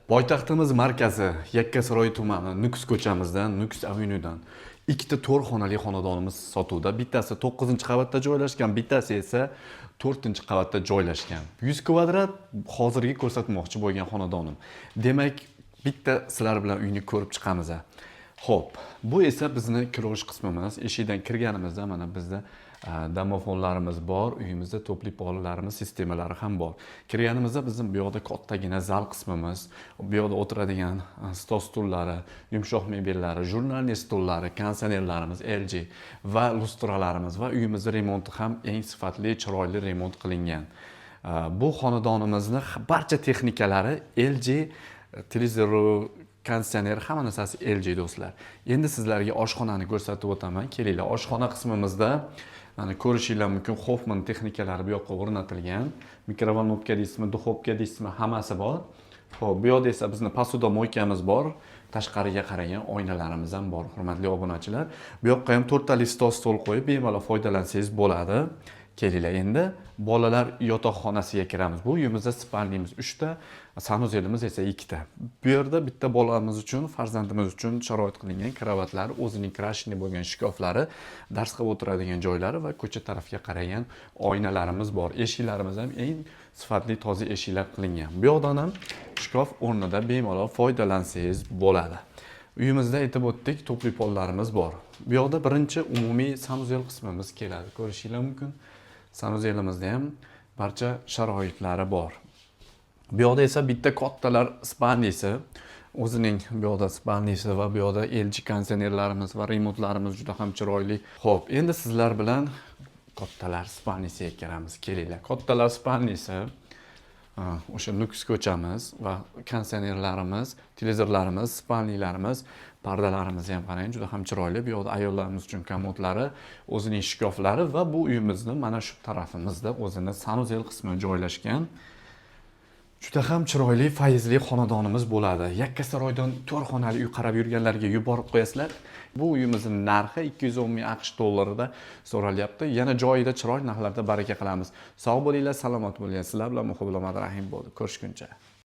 Poytaxtimiz markazi Yakkasaroy tumani Nukus ko'chamizdan, Nukus avenyudan ikkita 4 xonali xonadonimiz sotuvda. Bittasi 9-qavatda joylashgan, bittasi esa 4-qavatda joylashgan. 100 kvadrat hozirgi ko'rsatmoqchi bo'lgan xonadonim. Demak, bitta sizlar bilan uyni ko'rib chiqamiz. Xo'p, bu esa bizni kirish qismimiz. Eshikdan kirganimizda mana bizda domofonlarimiz bor, uyimizda to'pli polalarimiz sistemalari ham bor. Kirganimizda bizim bu yoqda kattagina zal qismimiz, bu yoqda o'tiradigan stol stullari, yumshoq mebellari, jurnalniy stollari, konditsionerlarimiz LG va lustralarimiz va uyimizda remonti ham eng sifatli, chiroyli remont qilingan. Bu xonadonimizni barcha texnikalari LG, televizori, konditsioner hamma narsasi LG do'stlar. Endi sizlarga oshxonani ko'rsatib o'taman. Kelinglar, oshxona qismimizda mana ko'rishinglar mumkin, Hoffman texnikalari bu yoqqa o'rnatilgan. Mikrovolnovka deysizmi, duxovka deysizmi, hammasi bor. Xo'p, bu yoqda esa bizni posuda moykamiz bor. Tashqariga qaragan oynalarimiz ham bor, hurmatli obunachilar. Bu yoqqa ham 4 tali stol qo'yib bemalol foydalansangiz bo'ladi. Kelinglar, endi bolalar yotoqxonasiga kiramiz. Bu uyimizda spalnimiz 3 ta, sanuzelimiz esa 2 ta. Bu yerda bitta bolamiz uchun, farzandimiz uchun sharoit qilingan kravatlar, o'zining krashni bo'lgan shkoflari, dars qilib o'tiradigan joylari va ko'cha tarafga qaragan oynalarimiz bor. Eshiklarimiz ham eng sifatli toza eshiklar qilingan. Bu yoqdan ham shkof o'rnida bemalol foydalansangiz bo'ladi. Uyimizda aytib o'tdik, to'pli pollarimiz bor. Bu yoqda birinchi umumiy sanuzel qismimiz keladi. Ko'rishinglar mumkin. Sanuzelimizda ham barcha sharoitlari bor. Bu yoqda esa bitta kattalar spalnisi, o'zining bu yoqda spalnisi va bu yoqda LG konditsionerlarimiz va remontlarimiz juda ham chiroyli. Xo'p, endi sizlar bilan kattalar spalnisiga kiramiz. Kelinglar. Kattalar spalnisi o'sha Nukus ko'chamiz va konditsionerlarimiz, televizorlarimiz, spalnilarimiz, pardalarimiz ham qarang, juda ham chiroyli. Bu yoqda ayollarimiz uchun komodlari, o'zining shkoflari va bu uyimizni mana shu tarafimizda o'zini sanuzel qismi joylashgan. Juda ham chiroyli, fayzli xonadonimiz bo'ladi. Yakkasaroydan 4 xonali uy qarab yurganlarga yuborib qo'yasizlar. Bu uyimizning narxi 210 ming AQSh dollarida so'ralyapti. Yana joyida chiroyli narxlarda baraka qilamiz. Sog' bo'linglar, salomat bo'linglar. Sizlar bilan Muhibulom Abdurahim bo'ldi. Ko'rishguncha.